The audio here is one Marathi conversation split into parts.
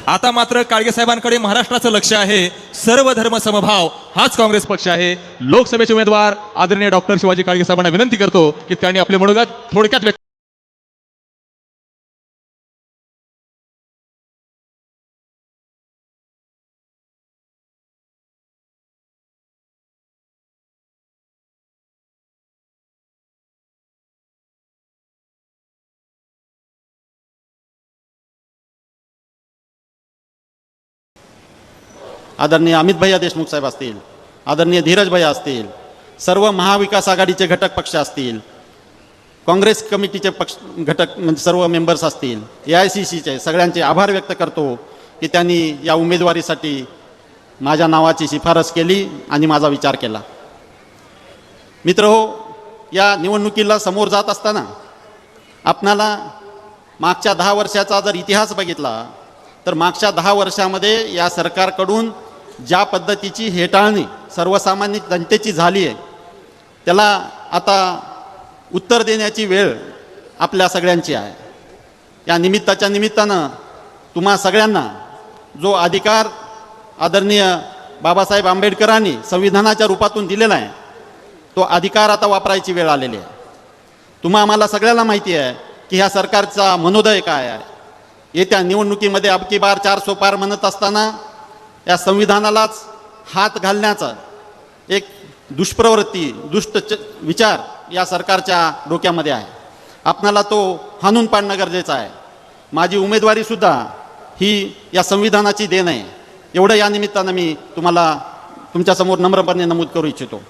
आता मात्र काळगे साहेबांकडे महाराष्ट्राचं लक्ष आहे. सर्व धर्म समभाव हाच काँग्रेस पक्ष आहे. लोकसभेचे उमेदवार आदरणीय डॉक्टर शिवाजी काळगे साहेबांना विनंती करतो की त्यांनी आपले मनोगत थोडक्यात व्यक्त. आदरणीय अमित भैया देशमुख साहेब असतील, आदरणीय धीरज भैया असतील, सर्व महाविकास आघाडीचे घटक पक्ष असतील, काँग्रेस कमिटीचे पक्ष घटक म्हणजे सर्व मेंबर्स असतील, AICCचे सगळ्यांचे आभार व्यक्त करतो की त्यांनी या उमेदवारीसाठी माझ्या नावाची शिफारस केली आणि माझा विचार केला. मित्रहो, या निवडणुकीला समोर जात असताना आपणाला मागच्या 10 वर्षाचा जर इतिहास बघितला तर मागच्या 10 वर्षामध्ये या सरकारकडून ज्या पद्धतीची हेटाळणी सर्वसामान्य जनतेची झाली आहे त्याला आता उत्तर देण्याची वेळ आपल्या सगळ्यांची आहे. या निमित्तानं तुम्हा सगळ्यांना जो अधिकार आदरणीय बाबासाहेब आंबेडकरांनी संविधानाच्या रूपातून दिलेला आहे तो अधिकार आता वापरायची वेळ आलेली आहे. तुम्हा आम्हाला सगळ्याला माहिती आहे की ह्या सरकारचा मनोदय काय आहे. येत्या निवडणुकीमध्ये अबकी बार 400 पार म्हणत असताना या संविधानालाच हात घालण्याचा एक दुष्प्रवृत्ती विचार या सरकारच्या डोक्यामध्ये आहे. आपणाला तो हाणून पाडणं गरजेचं आहे. माझी उमेदवारीसुद्धा ही या संविधानाची देण आहे. एवढं या निमित्तानं मी तुम्हाला तुमच्यासमोर नम्रपणे नमूद करू इच्छितो.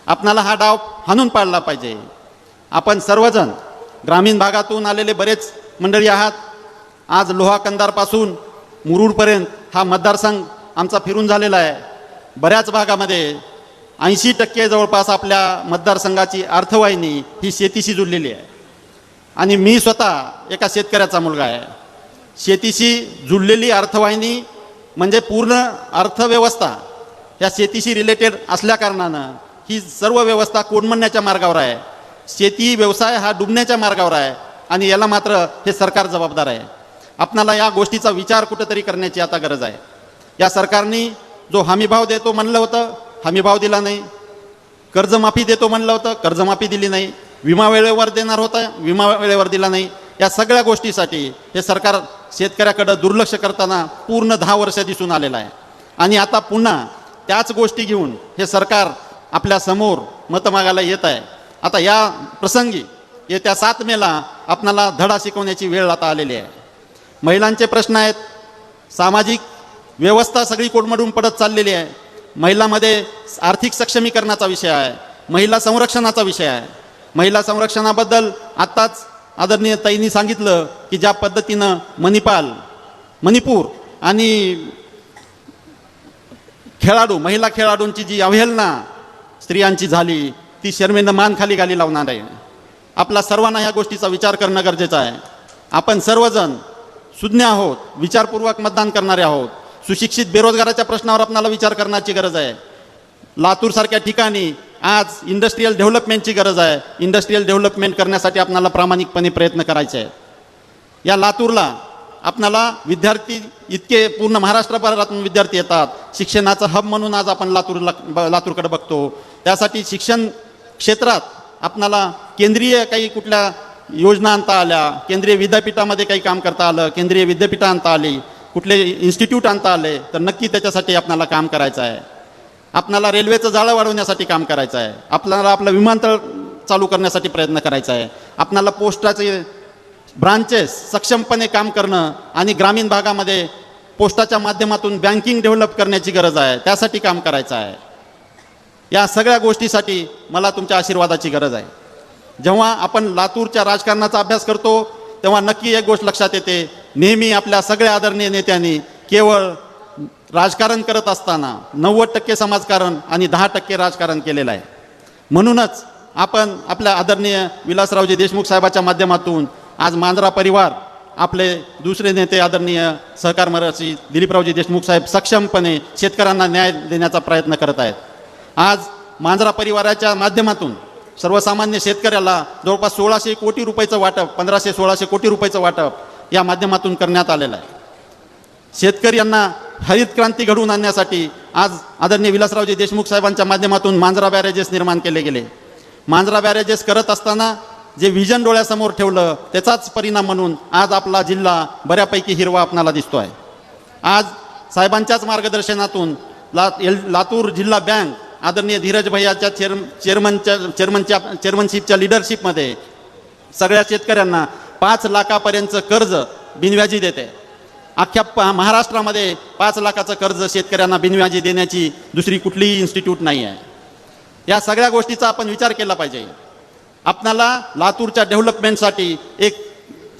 आपणाला हा डाव हाणून पाडला पाहिजे. आपण सर्वजण ग्रामीण भागातून आलेले बरेच मंडळी आहात. आज लोहा कंदारपासून मुरुडपर्यंत हा मतदारसंघ आमचा फिरून झालेला आहे. बऱ्याच भागामध्ये 80% जवळपास आपल्या मतदारसंघाची अर्थवाहिनी ही शेतीशी जुळलेली आहे. आणि मी स्वतः एका शेतकऱ्याचा मुलगा आहे. शेतीशी जुळलेली अर्थवाहिनी म्हणजे पूर्ण अर्थव्यवस्था या शेतीशी रिलेटेड असल्याकारणानं ही सर्व व्यवस्था कोलमडण्याच्या मार्गावर आहे. शेती व्यवसाय हा डुबण्याच्या मार्गावर आहे आणि याला मात्र हे सरकार जबाबदार आहे. आपणाला या गोष्टीचा विचार कुठेतरी करण्याची आता गरज आहे. या सरकारने जो हमीभाव देतो म्हणलं होतं हमीभाव दिला नाही. कर्जमाफी देतो म्हणलं होतं कर्जमाफी दिली नाही. विमा वेळेवर देणार होता विमा वेळेवर दिला नाही. या सगळ्या गोष्टीसाठी हे सरकार शेतकऱ्याकडं दुर्लक्ष करताना पूर्ण 10 वर्ष दिसून आलेलं आहे. आणि आता पुन्हा त्याच गोष्टी घेऊन हे सरकार आपल्या समोर मतं मागायला येत आहे. आता या प्रसंगी येत्या 7 मेला आपणाला धडा शिकवण्याची वेळ आता आलेली आहे. महिलांचे प्रश्न आहेत. सामाजिक व्यवस्था सगळी कोलमडून पडत चाललेली आहे. महिलांमध्ये आर्थिक सक्षमीकरणाचा विषय आहे. महिला संरक्षणाचा विषय आहे. महिला संरक्षणाबद्दल आत्ताच आदरणीय ताईंनी सांगितलं की ज्या पद्धतीनं मणिपूर आणि महिला खेळाडूंची जी अवहेलना स्त्रियांची झाली ती शर्मेनं मान खाली गाली लावणार आहे. आपला सर्वांना ह्या गोष्टीचा विचार करणं गरजेचं आहे. आपण सर्वजण सुज्ञ आहोत, विचारपूर्वक मतदान करणारे आहोत. सुशिक्षित बेरोजगाराच्या प्रश्नावर आपल्याला विचार करण्याची गरज आहे. लातूरसारख्या ठिकाणी आज इंडस्ट्रीयल डेव्हलपमेंटची गरज आहे. इंडस्ट्रीयल डेव्हलपमेंट करण्यासाठी आपल्याला प्रामाणिकपणे प्रयत्न करायचे आहेत. या लातूरला आपल्याला विद्यार्थी इतके पूर्ण महाराष्ट्रभरातून विद्यार्थी येतात. शिक्षणाचं हब म्हणून आज आपण लातूरकडे बघतो. त्यासाठी शिक्षण क्षेत्रात आपल्याला केंद्रीय काही कुठल्या योजना आणता आल्या, केंद्रीय विद्यापीठामध्ये काही काम करता आलं, केंद्रीय विद्यापीठं आणता आली, कुठले इन्स्टिट्यूट आणता आले तर नक्की त्याच्यासाठी आपल्याला काम करायचं आहे. आपल्याला रेल्वेचं जाळं वाढवण्यासाठी काम करायचं आहे. आपल्याला आपलं विमानतळ चालू करण्यासाठी प्रयत्न करायचा आहे. आपल्याला पोस्टाचे ब्रांचेस सक्षमपणे काम करणं आणि ग्रामीण भागामध्ये पोस्टाच्या माध्यमातून बँकिंग डेव्हलप करण्याची गरज आहे. त्यासाठी काम करायचं आहे. या सगळ्या गोष्टीसाठी मला तुमच्या आशीर्वादाची गरज आहे. जेव्हा आपण लातूरच्या राजकारणाचा अभ्यास करतो तेव्हा नक्की एक गोष्ट लक्षात येते. नेहमी आपल्या सगळ्या आदरणीय नेत्यांनी केवळ राजकारण करत असताना 90% समाजकारण आणि 10% राजकारण केलेलं आहे. म्हणूनच आपण आपल्या आदरणीय विलासरावजी देशमुख साहेबाच्या माध्यमातून आज मांजरा परिवार आपले दुसरे नेते आदरणीय सहकार मंत्री दिलीपरावजी देशमुख साहेब सक्षमपणे शेतकऱ्यांना न्याय देण्याचा प्रयत्न करत आहेत. आज मांजरा परिवाराच्या माध्यमातून सर्वसामान्य शेतकऱ्याला जवळपास 1600 कोटी रुपयाचं वाटप 1500-1600 कोटी रुपयाचं वाटप या माध्यमातून करण्यात आलेलं आहे. शेतकऱ्यांना हरित क्रांती घडवून आणण्यासाठी आज आदरणीय विलासरावजी देशमुख साहेबांच्या माध्यमातून मांजरा बॅरेजेस निर्माण केले गेले. मांजरा बॅरेजेस करत असताना जे व्हिजन डोळ्यासमोर ठेवलं त्याचाच परिणाम म्हणून आज आपला जिल्हा बऱ्यापैकी हिरवा आपणाला दिसतो आहे. आज साहेबांच्याच मार्गदर्शनातून लातूर जिल्हा बँक आदरणीय धीरज भैयाच्या चेअरमनशिपच्या लिडरशिपमध्ये सगळ्या शेतकऱ्यांना 5 लाखापर्यंतचं कर्ज बिनव्याजी देते. अख्ख्या महाराष्ट्रामध्ये 5 लाखाचं कर्ज शेतकऱ्यांना बिनव्याजी देण्याची दुसरी कुठलीही इन्स्टिट्यूट नाही आहे. या सगळ्या गोष्टीचा आपण विचार केला पाहिजे. आपणाला लातूरच्या डेव्हलपमेंटसाठी एक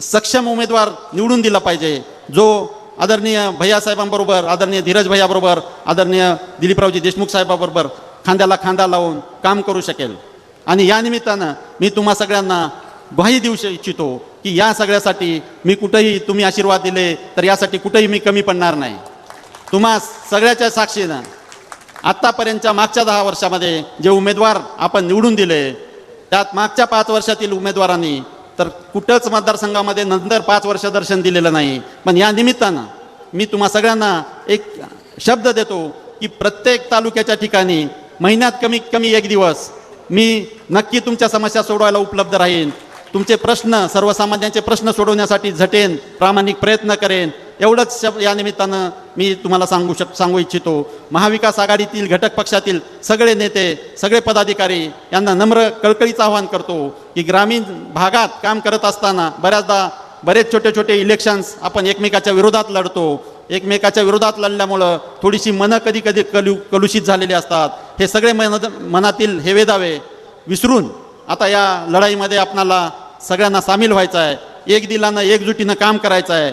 सक्षम उमेदवार निवडून दिला पाहिजे, जो आदरणीय भैयासाहेबांबरोबर, आदरणीय धीरज भैयाबरोबर, आदरणीय दिलीपरावजी देशमुख साहेबाबरोबर खांद्याला खांदा लावून काम करू शकेल. आणि या निमित्तानं मी तुम्हा सगळ्यांना ग्वाही देऊ इच्छितो की या सगळ्यासाठी मी कुठेही तुम्ही आशीर्वाद दिले तर यासाठी कुठेही मी कमी पडणार नाही. तुम्हा सगळ्याच्या साक्षीनं आत्तापर्यंतच्या मागच्या 10 वर्षामध्ये जे उमेदवार आपण निवडून दिले त्यात मागच्या 5 वर्षातील उमेदवारांनी तर कुठंच मतदारसंघामध्ये नंतर 5 वर्ष दर्शन दिलेलं नाही. पण या निमित्तानं मी तुम्हा सगळ्यांना एक शब्द देतो की प्रत्येक तालुक्याच्या ठिकाणी महिन्यात कमीत कमी 1 दिवस मी नक्की तुमच्या समस्या सोडवायला उपलब्ध राहीन. तुमचे प्रश्न, सर्वसामान्यांचे प्रश्न सोडवण्यासाठी झटेन, प्रामाणिक प्रयत्न करेन. एवढंच या निमित्तानं मी तुम्हाला सांगू इच्छितो. महाविकास आघाडीतील घटक पक्षातील सगळे नेते, सगळे पदाधिकारी यांना नम्र कळकळीचं आवाहन करतो की ग्रामीण भागात काम करत असताना बरेच छोटे छोटे इलेक्शन्स आपण एकमेकाच्या विरोधात लढतो. एकमेकाच्या विरोधात लढल्यामुळं थोडीशी मनं कधी कधी कलुषित झालेली असतात. हे सगळे मनातील हेवेदावे विसरून आता या लढाईमध्ये आपणाला सगळ्यांना सामील व्हायचं आहे. एक दिलानं एकजुटीनं काम करायचं आहे.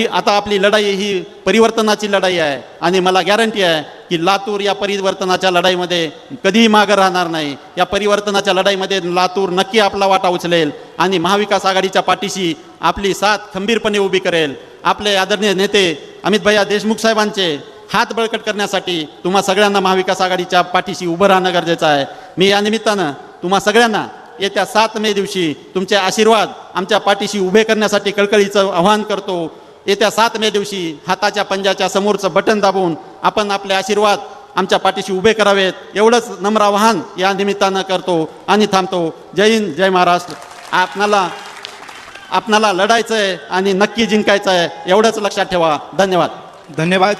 आता आपली लढाई ही परिवर्तनाची लढाई आहे आणि मला गॅरंटी आहे की लातूर या परिवर्तनाच्या लढाईमध्ये कधीही मागं राहणार नाही. या परिवर्तनाच्या लढाईमध्ये लातूर नक्की आपला वाटा उचलेल आणि महाविकास आघाडीच्या पाठीशी आपली साथ खंबीरपणे उभी करेल. आपले आदरणीय नेते अमित भैया देशमुख साहेबांचे हात बळकट करण्यासाठी तुम्हा सगळ्यांना महाविकास आघाडीच्या पाठीशी उभं राहणं गरजेचं आहे. मी या निमित्तानं तुम्हा सगळ्यांना येत्या 7 मे दिवशी तुमचे आशीर्वाद आमच्या पाठीशी उभे करण्यासाठी कळकळीचं आवाहन करतो. येत्या 7 मे दिवशी हाताच्या पंजाच्या समोरचं बटन दाबून आपण आपले आशीर्वाद आमच्या पाठीशी उभे करावेत. एवढंच नम्र आवाहन या निमित्तानं करतो आणि थांबतो. जय हिंद, जय महाराष्ट्र. आपणाला लढायचं आहे आणि नक्की जिंकायचं आहे, एवढंच लक्षात ठेवा. धन्यवाद. धन्यवाद.